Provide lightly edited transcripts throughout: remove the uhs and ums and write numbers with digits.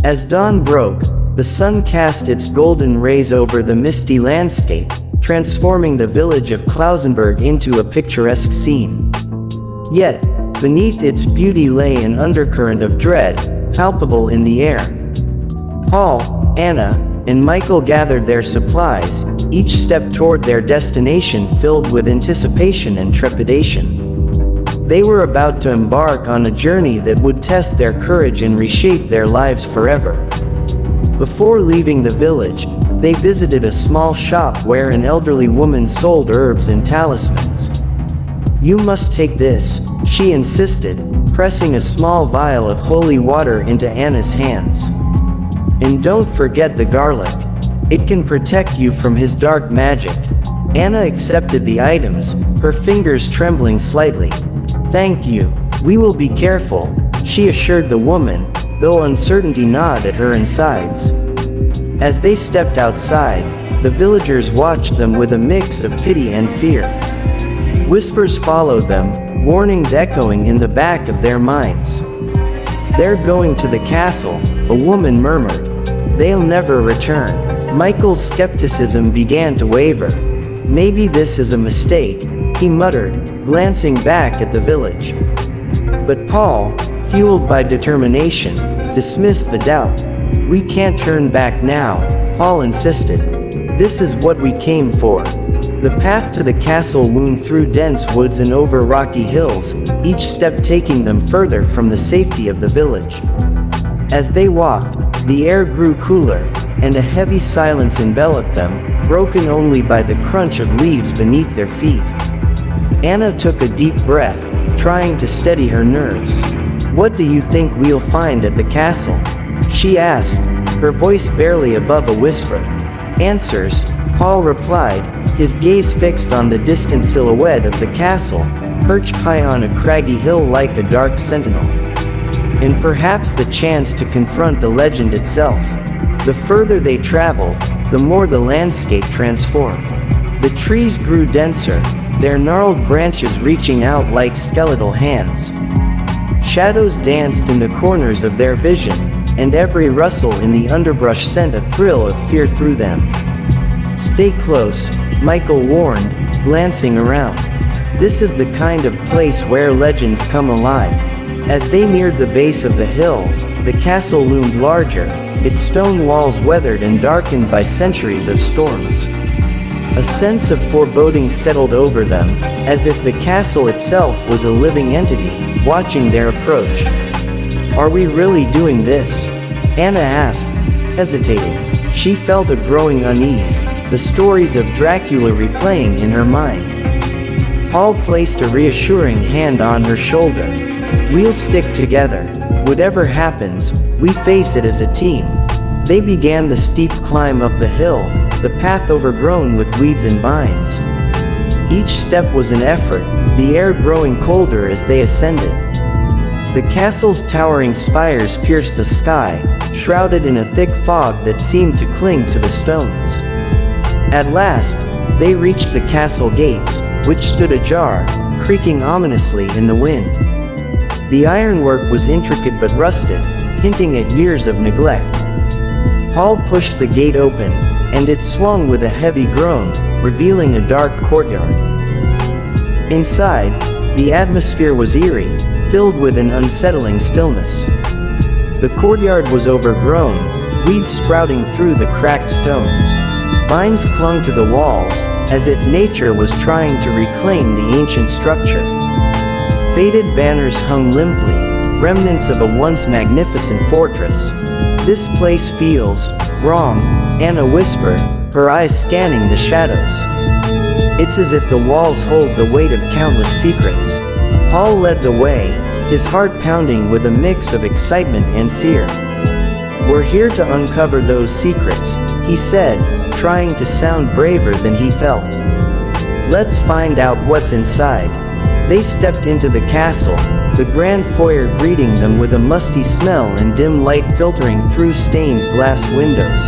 As dawn broke, the sun cast its golden rays over the misty landscape, transforming the village of Klausenberg into a picturesque scene. Yet, beneath its beauty lay an undercurrent of dread, palpable in the air. Paul, Anna, and Michael gathered their supplies, each step toward their destination filled with anticipation and trepidation. They were about to embark on a journey that would test their courage and reshape their lives forever. Before leaving the village, they visited a small shop where an elderly woman sold herbs and talismans. "You must take this," she insisted, pressing a small vial of holy water into Anna's hands. "And don't forget the garlic. It can protect you from his dark magic." Anna accepted the items, her fingers trembling slightly. "Thank you. We will be careful," she assured the woman, though uncertainty gnawed at her insides. As they stepped outside, the villagers watched them with a mix of pity and fear. Whispers followed them, warnings echoing in the back of their minds. "They're going to the castle," a woman murmured. "They'll never return." Michael's skepticism began to waver. "Maybe this is a mistake," he muttered, glancing back at the village. But Paul, fueled by determination, dismissed the doubt. "We can't turn back now," Paul insisted. "This is what we came for." The path to the castle wound through dense woods and over rocky hills, each step taking them further from the safety of the village. As they walked, the air grew cooler, and a heavy silence enveloped them, broken only by the crunch of leaves beneath their feet. Anna took a deep breath, trying to steady her nerves. "What do you think we'll find at the castle?" she asked, her voice barely above a whisper. "Answers," Paul replied, his gaze fixed on the distant silhouette of the castle, perched high on a craggy hill like a dark sentinel. And perhaps the chance to confront the legend itself. The further they traveled, the more the landscape transformed. The trees grew denser, their gnarled branches reaching out like skeletal hands. Shadows danced in the corners of their vision, and every rustle in the underbrush sent a thrill of fear through them. "Stay close," Michael warned, glancing around. "This is the kind of place where legends come alive." As they neared the base of the hill, the castle loomed larger, its stone walls weathered and darkened by centuries of storms. A sense of foreboding settled over them, as if the castle itself was a living entity, watching their approach. "Are we really doing this?" Anna asked, hesitating. She felt a growing unease, the stories of Dracula replaying in her mind. Paul placed a reassuring hand on her shoulder. "We'll stick together. Whatever happens, we face it as a team." They began the steep climb up the hill, the path overgrown with weeds and vines. Each step was an effort, the air growing colder as they ascended. The castle's towering spires pierced the sky, shrouded in a thick fog that seemed to cling to the stones. At last, they reached the castle gates, which stood ajar, creaking ominously in the wind. The ironwork was intricate but rusted, hinting at years of neglect. Paul pushed the gate open, and it swung with a heavy groan, revealing a dark courtyard. Inside, the atmosphere was eerie, filled with an unsettling stillness. The courtyard was overgrown, weeds sprouting through the cracked stones. Vines clung to the walls, as if nature was trying to reclaim the ancient structure. Faded banners hung limply, remnants of a once magnificent fortress. "This place feels wrong," Anna whispered, her eyes scanning the shadows. "It's as if the walls hold the weight of countless secrets." Paul led the way, his heart pounding with a mix of excitement and fear. "We're here to uncover those secrets," he said, trying to sound braver than he felt. "Let's find out what's inside." They stepped into the castle, the grand foyer greeting them with a musty smell and dim light filtering through stained glass windows.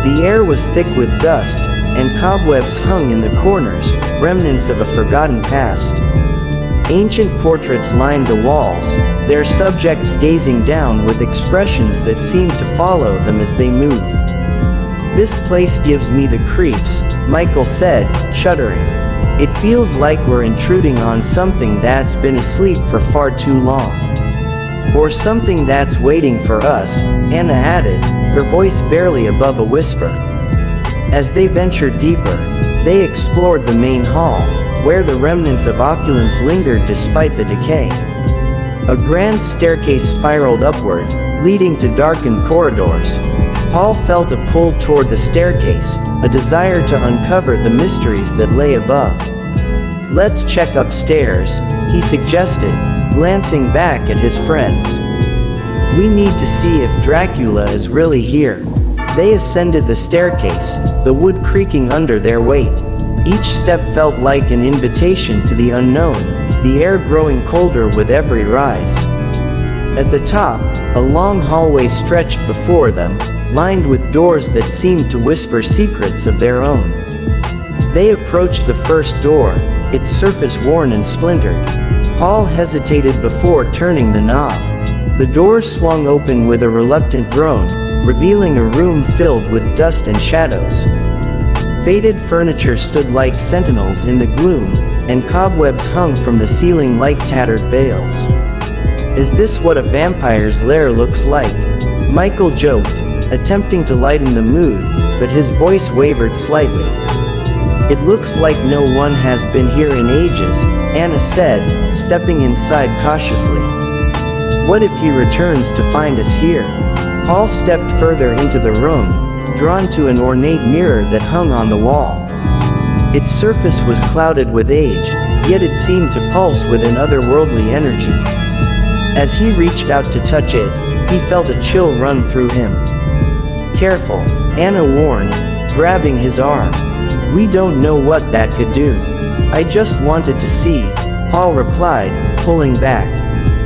The air was thick with dust, and cobwebs hung in the corners, remnants of a forgotten past. Ancient portraits lined the walls, their subjects gazing down with expressions that seemed to follow them as they moved. "This place gives me the creeps," Michael said, shuddering. "It feels like we're intruding on something that's been asleep for far too long. Or something that's waiting for us," Anna added, her voice barely above a whisper. As they ventured deeper, they explored the main hall, where the remnants of opulence lingered despite the decay. A grand staircase spiraled upward, leading to darkened corridors. Paul felt a pull toward the staircase, a desire to uncover the mysteries that lay above. "Let's check upstairs," he suggested, glancing back at his friends. "We need to see if Dracula is really here." They ascended the staircase, the wood creaking under their weight. Each step felt like an invitation to the unknown, the air growing colder with every rise. At the top, a long hallway stretched before them, lined with doors that seemed to whisper secrets of their own. They approached the first door, its surface worn and splintered. Paul hesitated before turning the knob. The door swung open with a reluctant groan, revealing a room filled with dust and shadows. Faded furniture stood like sentinels in the gloom, and cobwebs hung from the ceiling like tattered veils. "Is this what a vampire's lair looks like?" Michael joked, attempting to lighten the mood, but his voice wavered slightly. "It looks like no one has been here in ages," Anna said, stepping inside cautiously. "What if he returns to find us here?" Paul stepped further into the room, drawn to an ornate mirror that hung on the wall. Its surface was clouded with age, yet it seemed to pulse with an otherworldly energy. As he reached out to touch it, he felt a chill run through him. "Careful," Anna warned, grabbing his arm. "We don't know what that could do." "I just wanted to see," Paul replied, pulling back.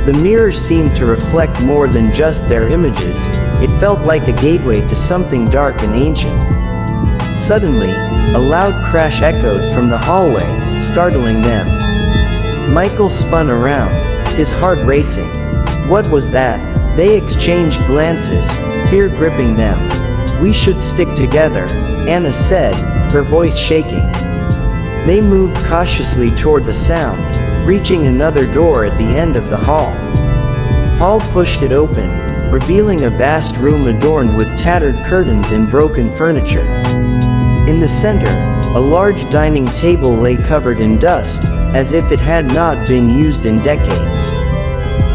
The mirror seemed to reflect more than just their images. It felt like a gateway to something dark and ancient. Suddenly, a loud crash echoed from the hallway, startling them. Michael spun around, his heart racing. What was that? They exchanged glances, fear gripping them. "We should stick together," Anna said, her voice shaking. They moved cautiously toward the sound, reaching another door at the end of the hall. Paul pushed it open, revealing a vast room adorned with tattered curtains and broken furniture. In the center, a large dining table lay covered in dust, as if it had not been used in decades.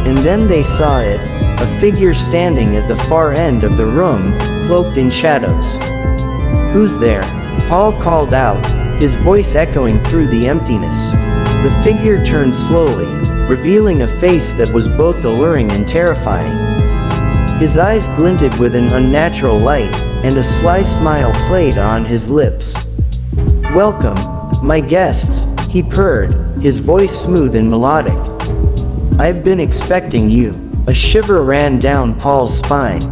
And then they saw it, a figure standing at the far end of the room, cloaked in shadows. "Who's there?" Paul called out, his voice echoing through the emptiness. The figure turned slowly, revealing a face that was both alluring and terrifying. His eyes glinted with an unnatural light, and a sly smile played on his lips. "Welcome, my guests," he purred, his voice smooth and melodic. "I've been expecting you." A shiver ran down Paul's spine.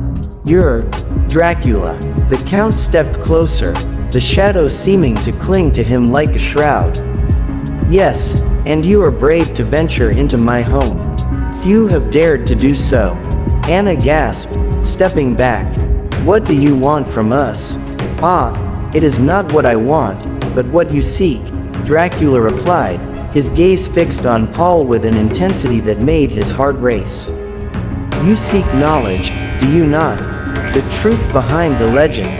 "You're Dracula." The Count stepped closer, the shadow seeming to cling to him like a shroud. "Yes, and you are brave to venture into my home. Few have dared to do so." Anna gasped, stepping back. "What do you want from us?" "Ah, it is not what I want, but what you seek," Dracula replied, his gaze fixed on Paul with an intensity that made his heart race. "You seek knowledge, do you not? The truth behind the legend."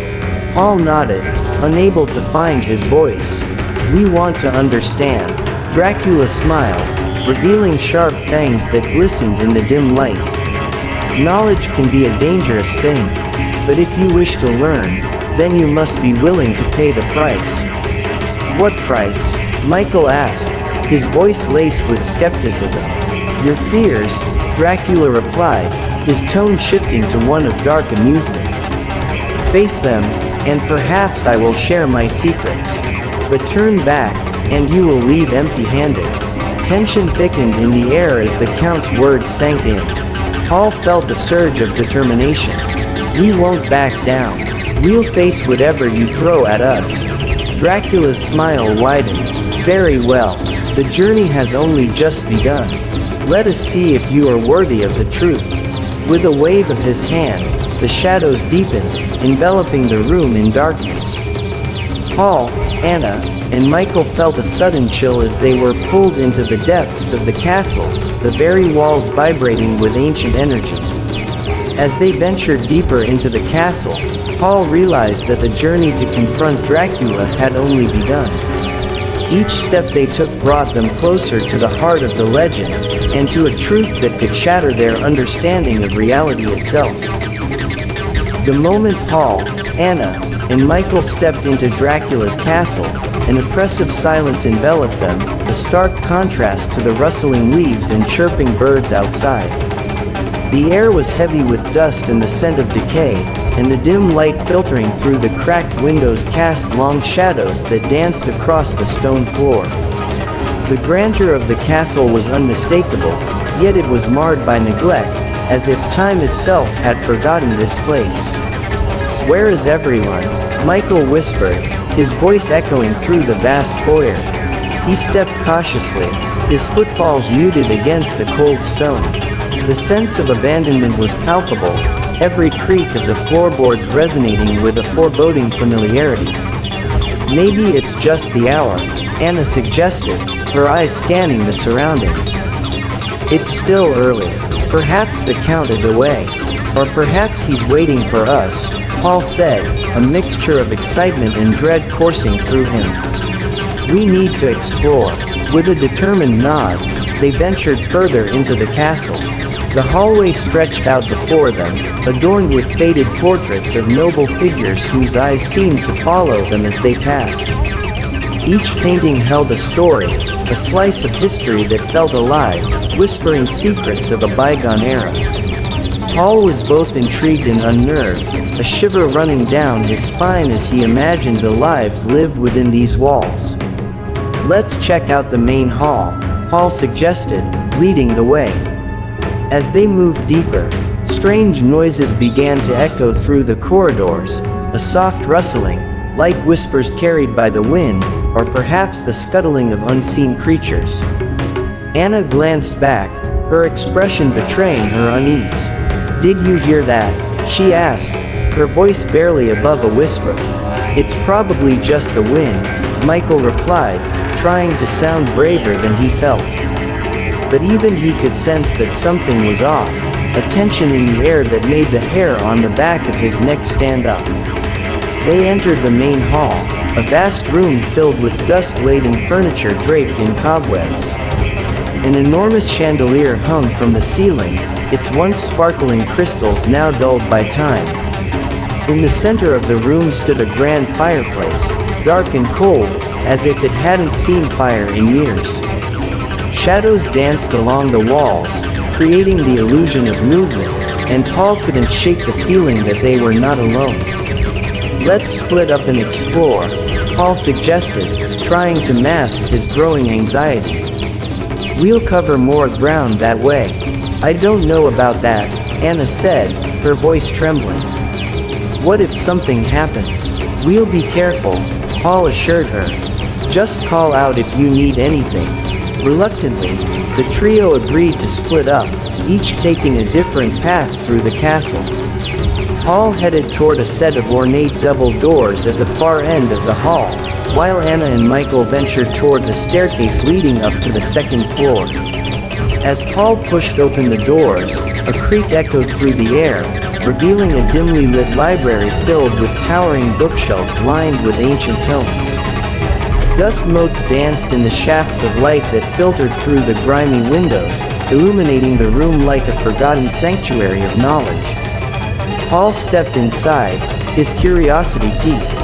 Paul nodded, unable to find his voice. "We want to understand." Dracula smiled, revealing sharp fangs that glistened in the dim light. "Knowledge can be a dangerous thing, but if you wish to learn, then you must be willing to pay the price." "What price?" Michael asked, his voice laced with skepticism. "Your fears," Dracula replied, his tone shifting to one of dark amusement. "Face them, and perhaps I will share my secrets. But turn back, and you will leave empty-handed." Tension thickened in the air as the Count's words sank in. Paul felt a surge of determination. "We won't back down. We'll face whatever you throw at us." Dracula's smile widened. "Very well. The journey has only just begun. Let us see if you are worthy of the truth." With a wave of his hand, the shadows deepened, enveloping the room in darkness. Paul, Anna, and Michael felt a sudden chill as they were pulled into the depths of the castle, the very walls vibrating with ancient energy. As they ventured deeper into the castle, Paul realized that the journey to confront Dracula had only begun. Each step they took brought them closer to the heart of the legend, and to a truth that could shatter their understanding of reality itself. The moment Paul, Anna, and Michael stepped into Dracula's castle, an oppressive silence enveloped them, a stark contrast to the rustling leaves and chirping birds outside. The air was heavy with dust and the scent of decay, and the dim light filtering through the cracked windows cast long shadows that danced across the stone floor. The grandeur of the castle was unmistakable, yet it was marred by neglect, as if time itself had forgotten this place. "Where is everyone?" Michael whispered, his voice echoing through the vast foyer. He stepped cautiously, his footfalls muted against the cold stone. The sense of abandonment was palpable, every creak of the floorboards resonating with a foreboding familiarity. "Maybe it's just the hour," Anna suggested, her eyes scanning the surroundings. "It's still early. Perhaps the Count is away. Or perhaps he's waiting for us," Paul said, a mixture of excitement and dread coursing through him. "We need to explore." With a determined nod, they ventured further into the castle. The hallway stretched out before them, adorned with faded portraits of noble figures whose eyes seemed to follow them as they passed. Each painting held a story, a slice of history that felt alive, whispering secrets of a bygone era. Paul was both intrigued and unnerved, a shiver running down his spine as he imagined the lives lived within these walls. "Let's check out the main hall," Paul suggested, leading the way. As they moved deeper, strange noises began to echo through the corridors, a soft rustling, like whispers carried by the wind, or perhaps the scuttling of unseen creatures. Anna glanced back, her expression betraying her unease. "Did you hear that?" she asked, her voice barely above a whisper. "It's probably just the wind," Michael replied, trying to sound braver than he felt. But even he could sense that something was off, a tension in the air that made the hair on the back of his neck stand up. They entered the main hall, a vast room filled with dust-laden furniture draped in cobwebs. An enormous chandelier hung from the ceiling, its once sparkling crystals now dulled by time. In the center of the room stood a grand fireplace, dark and cold, as if it hadn't seen fire in years. Shadows danced along the walls, creating the illusion of movement, and Paul couldn't shake the feeling that they were not alone. "Let's split up and explore," Paul suggested, trying to mask his growing anxiety. "We'll cover more ground that way." "I don't know about that," Anna said, her voice trembling. "What if something happens?" "We'll be careful," Paul assured her. "Just call out if you need anything." Reluctantly, the trio agreed to split up, each taking a different path through the castle. Paul headed toward a set of ornate double doors at the far end of the hall, while Anna and Michael ventured toward the staircase leading up to the second floor. As Paul pushed open the doors, a creak echoed through the air, revealing a dimly lit library filled with towering bookshelves lined with ancient tomes. Dust motes danced in the shafts of light that filtered through the grimy windows, illuminating the room like a forgotten sanctuary of knowledge. Paul stepped inside, his curiosity piqued.